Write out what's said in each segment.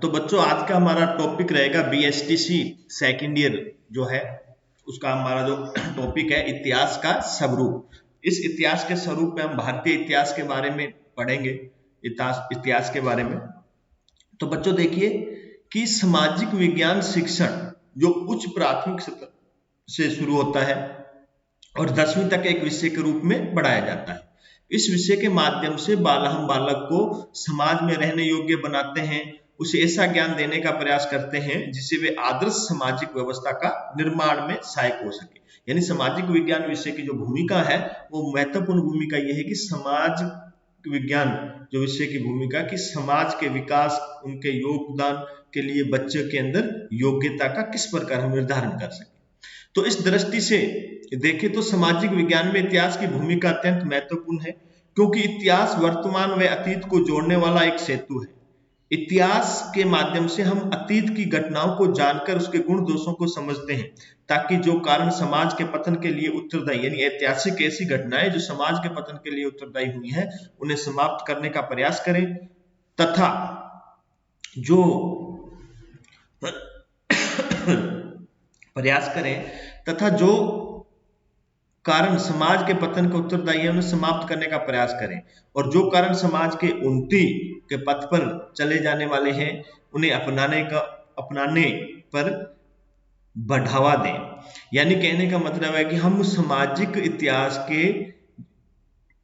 तो बच्चों आज का हमारा टॉपिक रहेगा बीएसटीसी सेकेंड ईयर जो है उसका हमारा जो टॉपिक है इतिहास का स्वरूप। इस इतिहास के स्वरूप में हम भारतीय इतिहास के बारे में पढ़ेंगे, इतिहास के बारे में। तो बच्चों देखिए कि सामाजिक विज्ञान शिक्षण जो उच्च प्राथमिक स्तर से शुरू होता है और 10वीं तक एक विषय के रूप में पढ़ाया जाता है। इस विषय के माध्यम से हम बालक को समाज में रहने योग्य बनाते हैं, उसे ऐसा ज्ञान देने का प्रयास करते हैं जिससे वे आदर्श सामाजिक व्यवस्था का निर्माण में सहायक हो सके। यानी सामाजिक विज्ञान विषय की जो भूमिका है वो महत्वपूर्ण भूमिका यह है कि समाज विज्ञान जो विषय की भूमिका कि समाज के विकास, उनके योगदान के लिए बच्चे के अंदर योग्यता का किस प्रकार हम निर्धारण कर सके। तो इस दृष्टि से देखें तो सामाजिक विज्ञान में इतिहास की भूमिका अत्यंत महत्वपूर्ण है, क्योंकि इतिहास वर्तमान व अतीत को जोड़ने वाला एक सेतु है। इतिहास के माध्यम से हम अतीत की घटनाओं को जानकर उसके गुण दोषों को समझते हैं, ताकि जो कारण समाज के पतन के लिए उत्तरदायी, यानी ऐतिहासिक ऐसी घटनाएं जो समाज के पतन के लिए उत्तरदायी हुई हैं उन्हें समाप्त करने का प्रयास करें, तथा जो जो कारण समाज के पतन का उत्तरदायी है उन्हें समाप्त करने का प्रयास करें, और जो कारण समाज के उन्नति के पथ पर चले जाने वाले हैं उन्हें अपनाने पर बढ़ावा दें। यानी कहने का मतलब है कि हम सामाजिक इतिहास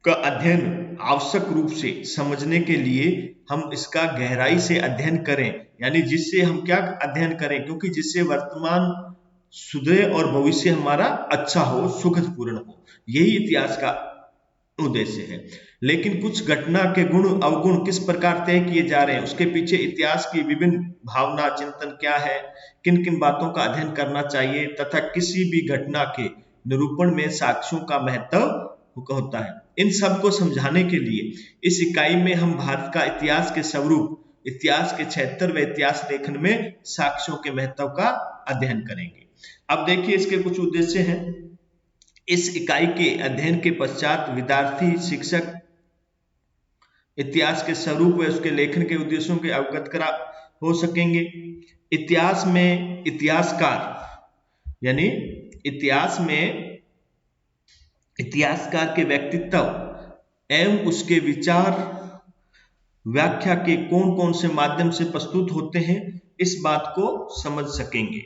का अध्ययन आवश्यक रूप से समझने के लिए हम इसका गहराई से अध्ययन करें, यानी जिससे हम क्या अध्ययन करें, क्योंकि जिससे वर्तमान सुधरे और भविष्य हमारा अच्छा हो, सुखदपूर्ण हो, यही इतिहास का उद्देश्य है। लेकिन कुछ घटना के गुण अवगुण किस प्रकार तय किए जा रहे हैं, उसके पीछे इतिहास की विभिन्न भावना चिंतन क्या है, किन किन बातों का अध्ययन करना चाहिए, तथा किसी भी घटना के निरूपण में साक्ष्यों का महत्व होता है। इन सब को समझाने के लिए इस इकाई में हम भारत का इतिहास के स्वरूप, इतिहास के क्षेत्र व इतिहास लेखन में साक्ष्यों के महत्व का अध्ययन करेंगे। अब देखिए इसके कुछ उद्देश्य हैं। इस इकाई के अध्ययन के पश्चात विद्यार्थी शिक्षक इतिहास के स्वरूप व उसके लेखन के उद्देश्यों के अवगत हो सकेंगे। इतिहास में इतिहासकार यानी इतिहासकार के व्यक्तित्व एवं उसके विचार व्याख्या के कौन कौन से माध्यम से प्रस्तुत होते हैं, इस बात को समझ सकेंगे।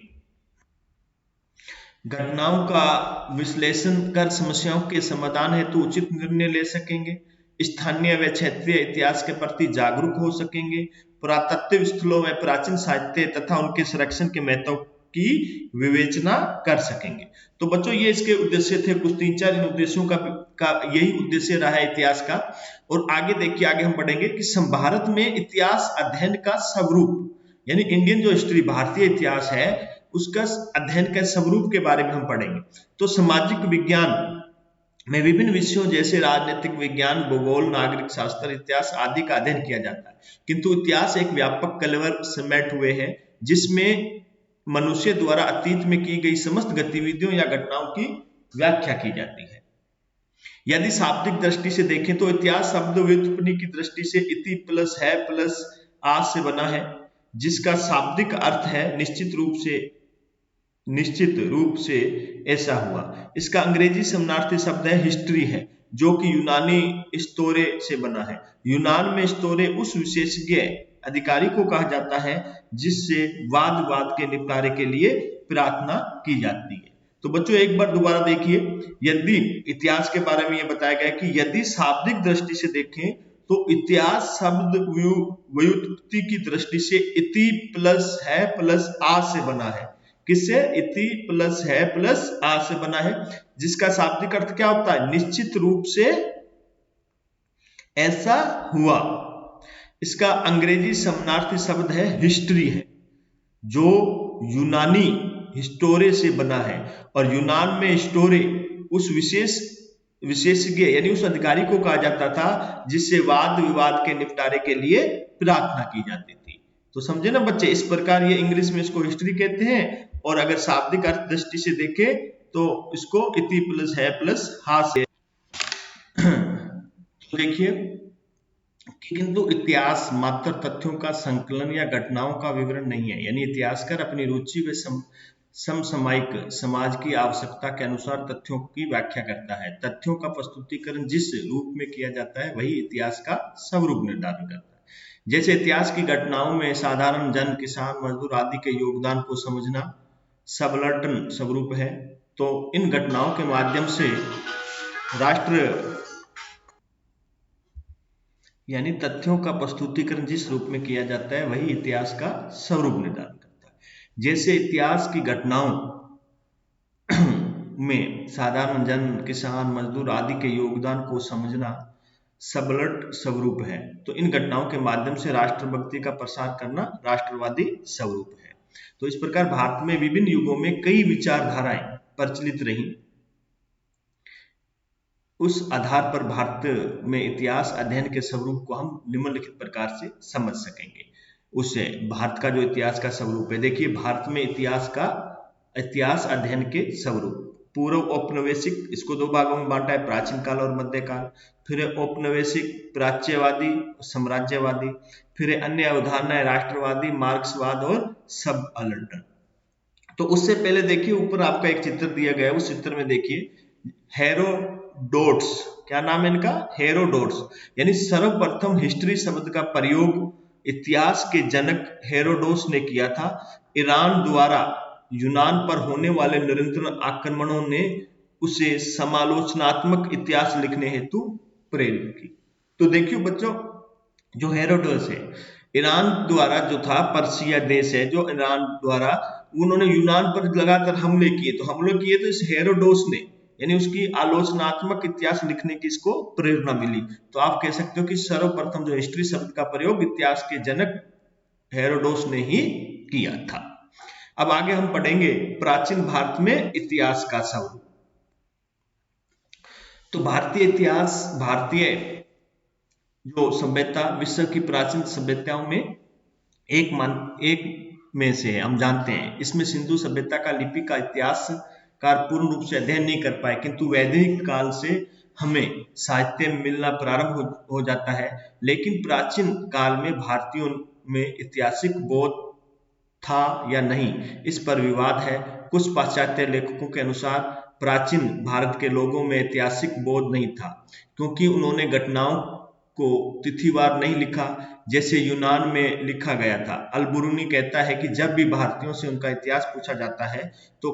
घटनाओं का विश्लेषण कर समस्याओं के समाधान हेतु उचित निर्णय ले सकेंगे। स्थानीय व क्षेत्रीय इतिहास के प्रति जागरूक हो सकेंगे। पुरातत्व स्थलों व प्राचीन साहित्य तथा उनके संरक्षण के महत्व की विवेचना कर सकेंगे। तो बच्चों ये इसके उद्देश्य थे, कुछ 3-4 इन उद्देश्यों का यही उद्देश्य रहा है इतिहास का। और आगे देखिए, आगे हम पढ़ेंगे कि भारत में इतिहास अध्ययन का स्वरूप, यानी इंडियन जो हिस्ट्री, भारतीय इतिहास है, उसका अध्ययन का स्वरूप के बारे में हम पढ़ेंगे। तो सामाजिक विज्ञान में विभिन्न विषयों जैसे राजनीतिक विज्ञान, भूगोल, नागरिक शास्त्र, इतिहास आदि का अध्ययन किया जाता है, किंतु इतिहास एक व्यापक कलवर समेट हुए है जिसमें मनुष्य द्वारा अतीत में की गई समस्त गतिविधियों या घटनाओं की व्याख्या की जाती है। यदि शाब्दिक दृष्टि से देखें तो इतिहास शब्द व्युत्पत्ति की दृष्टि से इति प्लस है प्लस आज से बना है, जिसका शाब्दिक अर्थ है निश्चित रूप से ऐसा हुआ। इसका अंग्रेजी समानार्थी शब्द है हिस्ट्री है, जो कि यूनानी स्टोरे से बना है। यूनान में स्टोरे उस विशेषज्ञ अधिकारी को कहा जाता है जिससे वाद विवाद के निपटारे के लिए प्रार्थना की जाती है। तो बच्चों एक बार दोबारा देखिए, यदि इतिहास के बारे में यह बताया गया कि यदि शाब्दिक दृष्टि से देखें तो इतिहास शब्द व्युत्पत्ति की दृष्टि से इति प्लस है प्लस आ से बना है। किससे? इति प्लस है प्लस आ से बना है, जिसका शाब्दिक अर्थ क्या होता है? निश्चित रूप से ऐसा हुआ। इसका अंग्रेजी समानार्थी शब्द है हिस्ट्री है, जो यूनानी हिस्टोरे से बना है, और यूनान में हिस्टोरे उस विशेषज्ञ यानी उस अधिकारी को कहा जाता था जिससे वाद विवाद के निपटारे के लिए प्रार्थना की जाती थी। तो समझे ना बच्चे, इस प्रकार ये इंग्लिश में इसको हिस्ट्री कहते हैं, और अगर शाब्दिक अर्थ दृष्टि से देखें तो इसको इति प्लस है प्लस हा से। देखिए किंतु इतिहास मात्र तथ्यों का संकलन या घटनाओं का विवरण नहीं है। यानी इतिहासकार अपनी रुचि व समसामयिक समाज की आवश्यकता के अनुसार तथ्यों की व्याख्या करता है। तथ्यों का प्रस्तुतिकरण जिस रूप में किया जाता है वही इतिहास का स्वरूप निर्धारण करता है। जैसे इतिहास की घटनाओं में साधारण जन, किसान, मजदूर आदि के योगदान को समझना सबलटन स्वरूप है, तो इन घटनाओं के माध्यम से राष्ट्र यानी तथ्यों का प्रस्तुतिकरण जिस रूप में किया जाता है वही इतिहास का स्वरूप निर्धारण करता है। जैसे इतिहास की घटनाओं में साधारण जन, किसान, मजदूर आदि के योगदान को समझना सबलट स्वरूप है, तो इन घटनाओं के माध्यम से राष्ट्रभक्ति का प्रसार करना राष्ट्रवादी स्वरूप है। तो इस प्रकार भारत में विभिन्न युगों में कई विचारधाराएं प्रचलित रही। उस आधार पर भारत में इतिहास अध्ययन के स्वरूप को हम निम्नलिखित प्रकार से समझ सकेंगे। उससे भारत का जो इतिहास का स्वरूप है, देखिए भारत में इतिहास अध्ययन के स्वरूप पूर्व औपनिवेशिक, इसको दो भागों में बांटा है, प्राचीन काल और मध्यकाल। फिर औपनिवेशिक, प्राच्यवादी, साम्राज्यवादी। फिर अन्य अवधारणा है राष्ट्रवादी, मार्क्सवाद और सबअल्टर्न। तो उससे पहले देखिए ऊपर आपका एक चित्र दिया गया है, उस चित्र में देखिए हेरोडोट्स, क्या नाम है इनका? हेरोडोट्स। यानी सर्वप्रथम हिस्ट्री शब्द का प्रयोग इतिहास के जनक हेरोडोस ने किया था। ईरान द्वारा यूनान पर होने वाले निरंतर आक्रमणों ने उसे समालोचनात्मक इतिहास लिखने हेतु प्रेरित की। तो देखिए बच्चों, जो हेरोडोस है, ईरान द्वारा जो था, पर्शिया देश है जो ईरान द्वारा, उन्होंने यूनान पर लगातार हमले किए, तो हमले किए तो इस हेरोडोस ने, यानी उसकी आलोचनात्मक इतिहास लिखने की इसको प्रेरणा मिली। तो आप कह सकते हो कि सर्वप्रथम जो हिस्ट्री शब्द का प्रयोग इतिहास के जनक हेरोडोस ने ही किया था। अब आगे हम पढ़ेंगे प्राचीन भारत में इतिहास का स्वरूप। तो भारतीय इतिहास, भारतीय जो सभ्यता विश्व की प्राचीन सभ्यताओं में एक में से है, हम जानते हैं। इसमें सिंधु सभ्यता का लिपि का इतिहासकार पूर्ण रूप से अध्ययन नहीं कर पाए, किंतु वैदिक काल से हमें साहित्य मिलना प्रारंभ हो जाता है। लेकिन प्राचीन काल में भारतीयों में ऐतिहासिक बोध था या नहीं, इस पर विवाद है। कुछ पाश्चात्य लेखकों के अनुसार प्राचीन भारत के लोगों में ऐतिहासिक बोध नहीं था, क्योंकि उन्होंने घटनाओं को तिथिवार नहीं लिखा जैसे यूनान में लिखा गया था। अल-बुरूनी कहता है कि जब भी भारतीयों से उनका इतिहास पूछा जाता है तो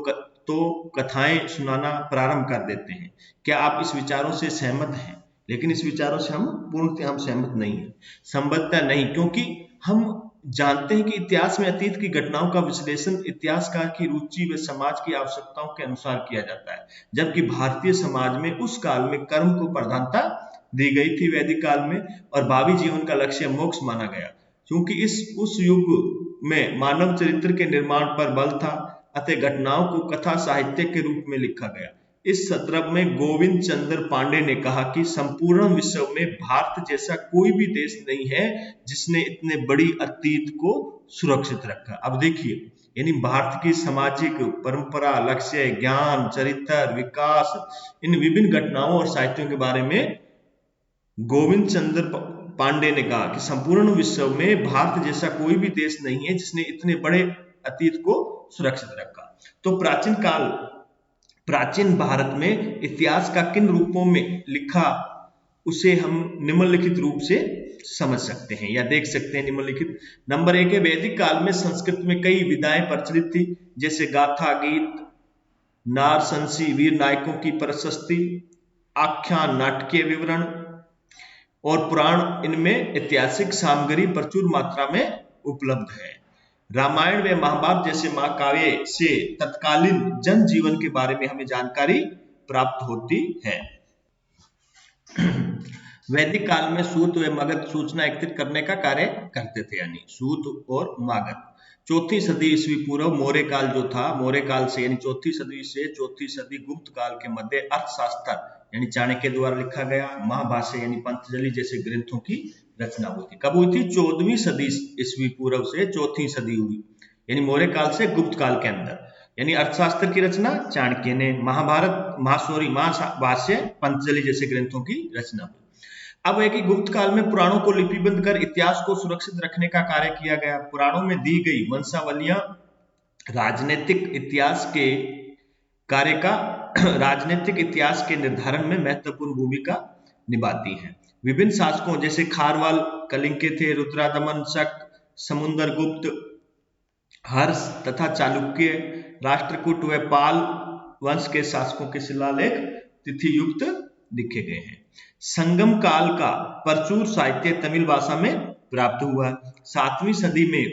कथाएं सुनाना प्रारंभ कर देते हैं। क्या आप इस विचारों से सहमत हैं? लेकिन इस विचारों से हम पूर्णतः सहमत नहीं हैं, संभवतः नहीं, क्योंकि हम जानते हैं कि इतिहास में अतीत की घटनाओं का विश्लेषण इतिहासकार की रुचि व समाज की आवश्यकताओं के अनुसार किया जाता है, जबकि भारतीय समाज में उस काल में कर्म को प्रधानता दी गई थी वैदिक काल में, और भावी जीवन का लक्ष्य मोक्ष माना गया, क्योंकि उस युग में मानव चरित्र के निर्माण पर बल था। अतः घटनाओं को कथा साहित्य के रूप में लिखा गया। इस संदर्भ में गोविंद चंद्र पांडे ने कहा कि संपूर्ण विश्व में भारत जैसा कोई भी देश नहीं है जिसने इतने बड़ी अतीत को सुरक्षित रखा। अब देखिए, यानी भारत की सामाजिक परंपरा, लक्ष्य, ज्ञान, चरित्र, विकास, इन विभिन्न घटनाओं और साहित्यों के बारे में गोविंद चंद्र पांडे ने कहा कि संपूर्ण विश्व में भारत जैसा कोई भी देश नहीं है जिसने इतने बड़े अतीत को सुरक्षित रखा। तो प्राचीन भारत में इतिहास का किन रूपों में लिखा, उसे हम निम्नलिखित रूप से समझ सकते हैं या देख सकते हैं। निम्नलिखित नंबर 1 है, वैदिक काल में संस्कृत में कई विधाएं प्रचलित थी, जैसे गाथा, गीत, नारसंसी, वीर नायकों की प्रशस्ति, आख्यान, नाटकीय विवरण और पुराण। इनमें ऐतिहासिक सामग्री प्रचुर मात्रा में उपलब्ध है। रामायण व महाभारत जैसे महाकाव्य से तत्कालीन जन जीवन के बारे में हमें जानकारी प्राप्त होती है। वैदिक काल में सूत व मगध सूचना एकत्रित करने का कार्य करते थे, यानी सूत और मगध। 4वीं सदी ईस्वी पूर्व मौर्य काल जो था, मौर्य काल से यानी 4वीं सदी से 4वीं सदी गुप्त काल के मध्य अर्थशास्त्र यानी चाणक्य द्वारा लिखा गया महाभाष्य यानी पतंजलि जैसे ग्रंथों की रचना हुई थी। कब हुई थी? 14वीं सदी ईस्वी पूर्व से 4वीं सदी हुई, यानी मौर्य काल से गुप्त काल के अंदर। यानी अर्थशास्त्र की रचना चाणक्य ने, महाभाष्य पतंजलि जैसे ग्रंथों की रचना हुई। अब है कि गुप्त काल में पुराणों को लिपिबद्ध कर इतिहास को सुरक्षित रखने का कार्य किया गया। पुराणों में दी गई वंशावलियां राजनीतिक इतिहास के कार्य का राजनीतिक इतिहास के निर्धारण में महत्वपूर्ण भूमिका निभाती हैं। विभिन्न शासकों जैसे खारवाल कलिंग के थे, रुद्रादमन शक, समुद्रगुप्त, हर्ष तथा चालुक्य, राष्ट्रकूट व पाल वंश के शासकों के शिलालेख तिथि युक्त लिखे गए हैं। संगम काल का प्रचुर साहित्य तमिल भाषा में प्राप्त हुआ। 7वीं सदी में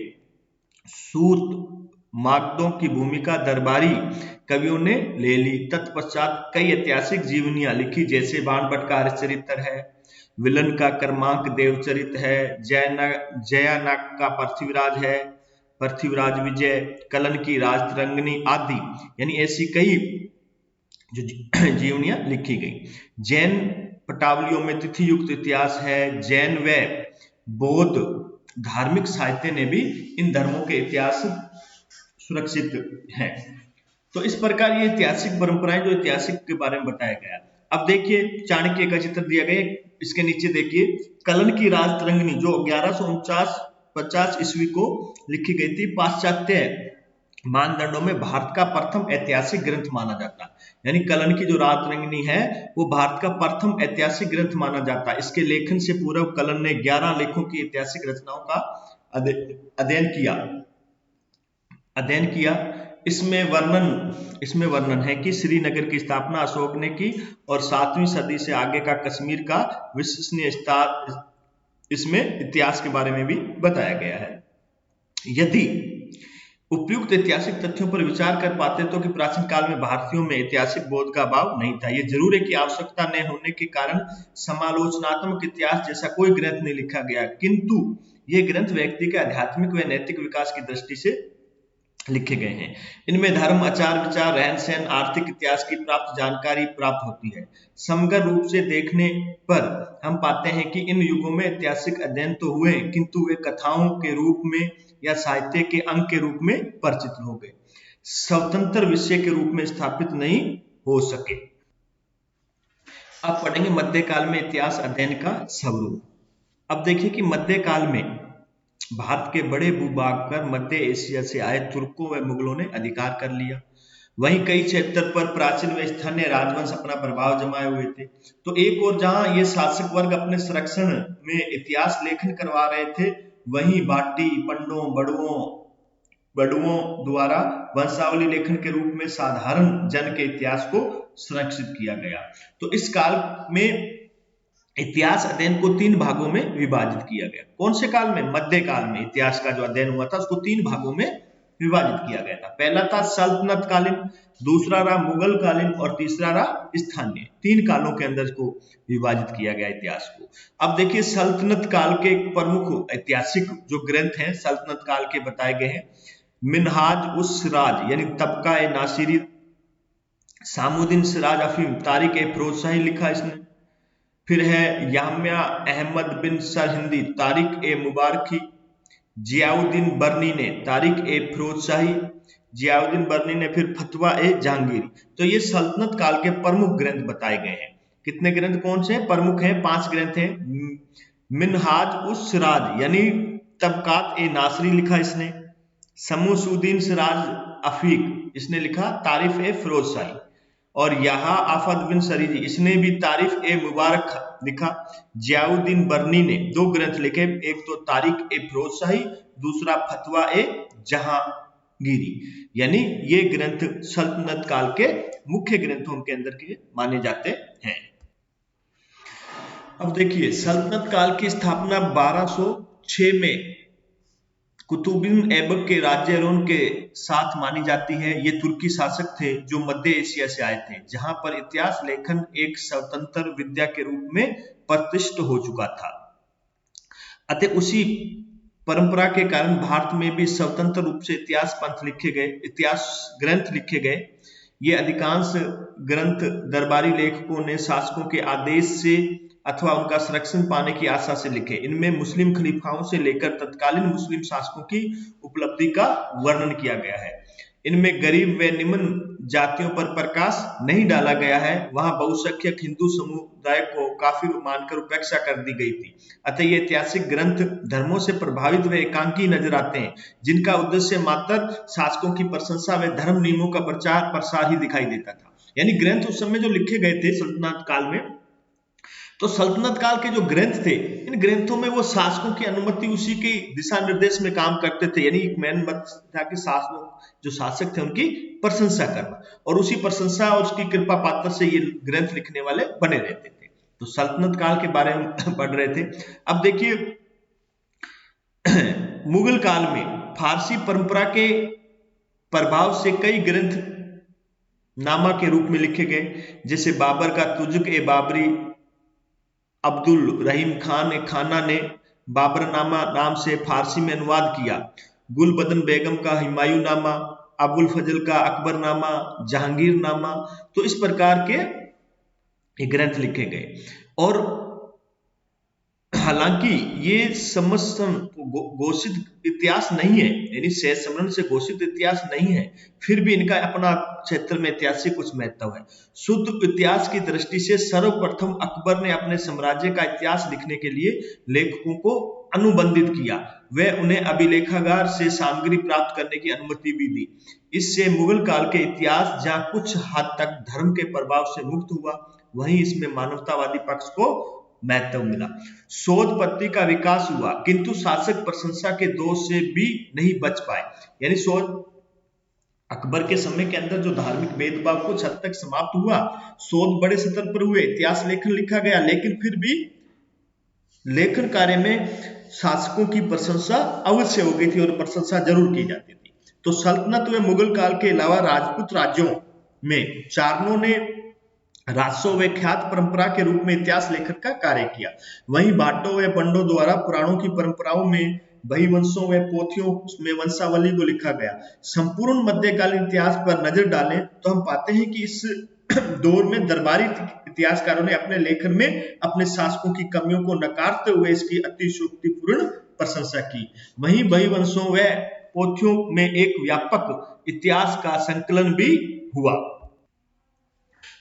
सूर्त मागधों की भूमिका दरबारी कवियों ने ले ली। तत्पश्चात कई ऐतिहासिक जीवनियां लिखी, जैसे बाणभट्ट का हरिश्चरित्र है, विलन का कर्मांक देवचरित है, जयानक का पृथ्वीराज विजय, कलन की राजतरंगिणी आदि, यानी ऐसी कई जो जीवनियां लिखी गई। जैन पटावलियों में तिथि युक्त इतिहास है। जैन व बौद्ध धार्मिक साहित्य ने भी इन धर्मों के इतिहास सुरक्षित है। तो इस प्रकार ये ऐतिहासिक परंपराएं जो ऐतिहासिक के बारे में बताया गया। अब देखिए चाणक्य का चित्र दिया गया, इसके नीचे देखिए कलन की राजतरंगिणी जो 1149-50 ईस्वी को लिखी गई थी, पाश्चात्य मानदंडों में भारत का प्रथम ऐतिहासिक ग्रंथ माना जाता है। यानी कलन की जो राजतरंगिणी है वो भारत का प्रथम ऐतिहासिक ग्रंथ माना जाता है। इसके लेखन से पूर्व कलन ने 11 लेखों की ऐतिहासिक रचनाओं का अध्ययन किया। इसमें वर्णन है कि श्रीनगर की स्थापना अशोक ने की और 7वीं सदी से आगे का कश्मीर का विश्वसनीय स्तर, इसमें इतिहास के बारे में भी बताया गया है। यदि उपयुक्त ऐतिहासिक तथ्यों पर विचार कर पाते तो कि प्राचीन काल में भारतीयों में ऐतिहासिक बोध का अभाव नहीं था। यह जरूर है कि आवश्यकता न होने के कारण समालोचनात्मक इतिहास जैसा कोई ग्रंथ नहीं लिखा गया, किंतु ये ग्रंथ व्यक्ति के आध्यात्मिक व नैतिक विकास की दृष्टि से लिखे गए हैं। इनमें धर्म, आचार विचार, रहन सहन, आर्थिक इतिहास की जानकारी प्राप्त होती है। समग्र रूप से देखने पर हम पाते हैं कि इन युगों में ऐतिहासिक अध्ययन तो हुए, किंतु वे कथाओं के रूप में या साहित्य के अंग के रूप में परिचित हो गए, स्वतंत्र विषय के रूप में स्थापित नहीं हो सके। अब पढ़ेंगे मध्यकाल में इतिहास अध्ययन का स्वरूप। अब देखिए कि मध्यकाल में भारत के बड़े भूभाग पर मध्य एशिया से आए तुर्कों व मुगलों ने अधिकार कर लिया। वहीं कई क्षेत्र पर प्राचीन व स्थानीय राजवंश अपना प्रभाव जमाए हुए थे। तो एक और जहां ये शासक वर्ग अपने संरक्षण में इतिहास लेखन करवा रहे थे, वहीं बाटी, पंडों, बड़ुओं द्वारा वंशावली लेखन के रूप में साधारण जन के इतिहास को संरक्षित किया गया। तो इस काल में इतिहास अध्ययन को 3 भागों में विभाजित किया गया। कौन से काल में? मध्य काल में इतिहास का जो अध्ययन हुआ था उसको 3 भागों में विभाजित किया गया था। पहला था सल्तनत कालीन, दूसरा रहा मुगल कालीन और तीसरा रहा स्थानीय। 3 कालों के अंदर को विभाजित किया गया इतिहास को। अब देखिए सल्तनत काल के प्रमुख ऐतिहासिक जो ग्रंथ हैं सल्तनत काल के बताए गए हैं। मिनहाज उस सिराज यानी तबका ए नासिरी, सामुद्दीन सिराज अफीम, तारिक ए फिरोजशाही लिखा इसने। फिर है याम्या अहमद बिन सरहिंदी, तारिक ए मुबारकी। जियाउद्दीन बर्नी ने तारिक ए फिरोजशाही, जियाउद्दीन बर्नी ने फिर फतवा ए जहांगीरी। तो ये सल्तनत काल के प्रमुख ग्रंथ बताए गए हैं। कितने ग्रंथ कौन से प्रमुख हैं? 5 ग्रंथ हैं। मिनहाज उस सिराज यानी तबकात ए नासरी लिखा इसने। शमसुद्दीन सिराज अफीक इसने लिखा तारिफ ए फिरोजशाही। और यहाँ आफद बिन सरीजी इसने भी तारिफ ए मुबारक लिखा। जियाउद्दीन बर्नी ने 2 ग्रंथ लिखे, एक तो तारिक ए फिरोजशाही, दूसरा फतवा ए जहांगीरी। यानी ये ग्रंथ सल्तनत काल के मुख्य ग्रंथों के अंदर के माने जाते हैं। अब देखिए सल्तनत काल की स्थापना 1206 में कुतुबुद्दीन ऐबक के राज्यारोहण के साथ मानी जाती है। ये तुर्की शासक थे जो मध्य एशिया से आए थे, जहां पर इतिहास लेखन एक स्वतंत्र विद्या के रूप में प्रतिष्ठित हो चुका था। अतः उसी परंपरा के कारण भारत में भी स्वतंत्र रूप से इतिहास ग्रंथ लिखे गए। ये अधिकांश ग्रंथ दरबारी लेखकों ने शासकों के आदेश से अथवा उनका संरक्षण पाने की आशा से लिखे। इनमें मुस्लिम खलीफाओं से लेकर तत्कालीन मुस्लिम शासकों की उपलब्धि का वर्णन किया गया है। इनमें गरीब व निम्न जातियों पर प्रकाश नहीं डाला गया है। वहां बहुसंख्यक हिंदू समुदाय को काफिर मानकर उपेक्षा कर दी गई थी। अतः ये ऐतिहासिक ग्रंथ धर्मों से प्रभावित व एकांकी नजर आते हैं, जिनका उद्देश्य मात्र शासकों की प्रशंसा व धर्म नियमों का प्रचार प्रसार ही दिखाई देता था। यानी ग्रंथ उस समय जो लिखे गए थे सल्तनत काल में, तो सल्तनत काल के जो ग्रंथ थे, इन ग्रंथों में वो शासकों की अनुमति, उसी के दिशा निर्देश में काम करते थे। यानी एक मेन मत था कि जो शासक थे उनकी प्रशंसा करना, और उसी प्रशंसा और उसकी कृपा पात्र से ये ग्रंथ लिखने वाले बने रहते थे। तो सल्तनत काल के बारे में पढ़ रहे थे। अब देखिए मुगल काल में फारसी परंपरा के प्रभाव से कई ग्रंथ नामा के रूप में लिखे गए, जैसे बाबर का तुजुक ए बाबरी, अब्दुल रहीम खान ए खाना ने बाबरनामा नाम से फारसी में अनुवाद किया। गुलबदन बेगम का हुमायूं नामा, अबुल फजल का अकबरनामा, जहांगीर नामा, तो इस प्रकार के ग्रंथ लिखे गए। और हालांकि ये समस्त घोषित इतिहास नहीं है, यानी सहज समरण से घोषित इतिहास नहीं है, फिर भी इनका अपना क्षेत्र में ऐतिहासिक कुछ महत्व है। शुद्ध इतिहास की दृष्टि से सर्वप्रथम अकबर ने अपने साम्राज्य का इतिहास लिखने के लिए लेखकों को अनुबंधित किया। वह उन्हें अभिलेखागार से सामग्री प्राप्त करने की अनुमति भी दी। इससे मुगल काल के इतिहास जहां कुछ हद तक धर्म के प्रभाव से मुक्त हुआ, वहीं इसमें मानवतावादी पक्ष को महत्व मिला। शोध पद्धति का विकास हुआ, किंतु शासक प्रशंसा के दोष से भी नहीं बच पाए। यानी शोध अकबर के समय के अंदर जो धार्मिक भेदभाव कुछ हद तक समाप्त हुआ, शोध बड़े स्तर पर हुए, इतिहास लेखन लिखा गया, लेकिन फिर भी लेखन कार्य में शासकों की प्रशंसा अवश्य हो गई थी और प्रशंसा जरूर की जाती थी। तो सल्तनत व मुगल काल के अलावा राजपूत राज्यों में चारणों ने राजस्व व ख्यात परंपरा के रूप में इतिहास लेखन का कार्य किया। वहीं भाटों व पंडों द्वारा पुराणों की परंपराओं में बहिवंशों व पोथियों में वंशावली को लिखा गया। संपूर्ण मध्यकालीन इतिहास पर नजर डालें तो हम पाते हैं कि इस दौर में दरबारी इतिहासकारों ने अपने लेखन में अपने शासकों की कमियों को नकारते हुए इसकी अतिशयोक्तिपूर्ण प्रशंसा की। वहीं बहिवंशों व पोथियों में एक व्यापक इतिहास का संकलन भी हुआ।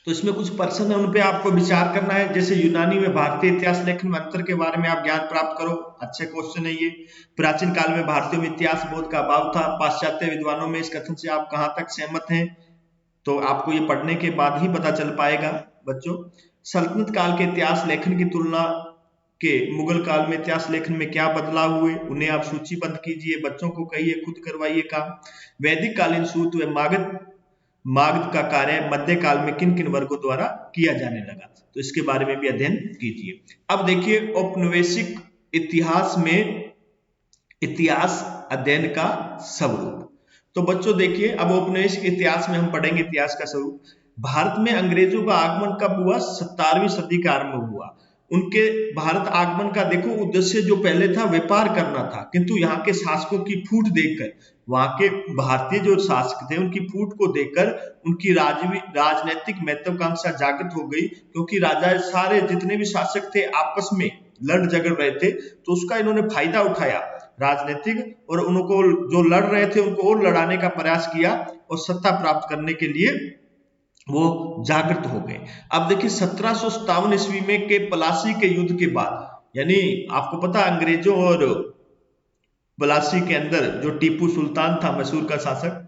तो इसमें कुछ प्रश्न है, उन पे आपको विचार करना है। जैसे यूनानी में भारतीय इतिहास लेखन में अंतर के बारे में आप ज्ञान प्राप्त करो, अच्छे क्वेश्चन है ये। प्राचीन काल में भारतीयों में इतिहास बोध का अभाव था। पाश्चात्य विद्वानों में इस कथन से आप कहां तक सहमत हैं, तो आपको ये पढ़ने के बाद ही पता चल पाएगा बच्चों। सल्तनत काल के इतिहास लेखन की तुलना के मुगल काल में इतिहास लेखन में क्या बदलाव हुए, उन्हें आप सूचीबद्ध कीजिए, बच्चों को कहिए, खुद करवाइए काम। वैदिक कालीन सूत व मागध का कार्य मध्यकाल में किन किन वर्गों द्वारा किया जाने लगा, तो इसके बारे में भी अध्ययन कीजिए। अब देखिए औपनिवेशिक इतिहास में इतिहास अध्ययन का स्वरूप। तो बच्चों देखिए, अब औपनिवेशिक इतिहास में हम पढ़ेंगे इतिहास का स्वरूप। भारत में अंग्रेजों का आगमन कब हुआ? 17वीं सदी का आरंभ हुआ। उनके भारत आगमन का देखो उद्देश्य जो पहले था व्यापार करना था, किंतु यहाँ के शासकों की फूट देखकर, वहां के भारतीय जो शासक थे उनकी फूट को देखकर उनकी राजनीतिक महत्वाकांक्षा जागृत हो गई, क्योंकि राजा सारे जितने भी शासक थे आपस में लड़ झगड़ रहे थे, तो उसका इन्होंने फायदा उठाया राजनीतिक, और उनको जो लड़ रहे थे उनको और लड़ाने का प्रयास किया और सत्ता प्राप्त करने के लिए वो जागृत हो गए। अब देखिए 1757 ईस्वी में के प्लासी के युद्ध के बाद, यानी आपको पता अंग्रेजों और प्लासी के अंदर जो टीपू सुल्तान था, मैसूर का शासक,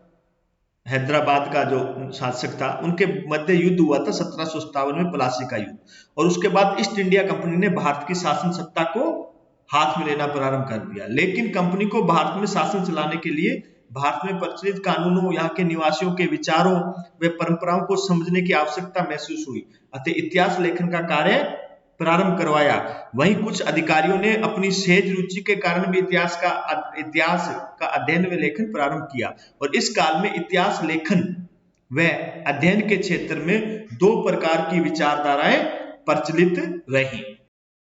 हैदराबाद का जो शासक था, उनके मध्य युद्ध हुआ था 1757 में प्लासी का युद्ध। और उसके बाद ईस्ट इंडिया कंपनी ने भारत की शासन सत्ता को हाथ में लेना प्रारंभ कर दिया। लेकिन कंपनी को भारत में शासन चलाने के लिए भारत में प्रचलित कानूनों, यहाँ के निवासियों के विचारों व परंपराओं को समझने की आवश्यकता महसूस हुई, अतः इतिहास लेखन का कार्य प्रारंभ करवाया। वहीं कुछ अधिकारियों ने अपनी सहज रुचि के कारण भी इतिहास का अध्ययन व लेखन प्रारंभ किया। और इस काल में इतिहास लेखन व अध्ययन के क्षेत्र में दो प्रकार की विचारधाराएं प्रचलित रही।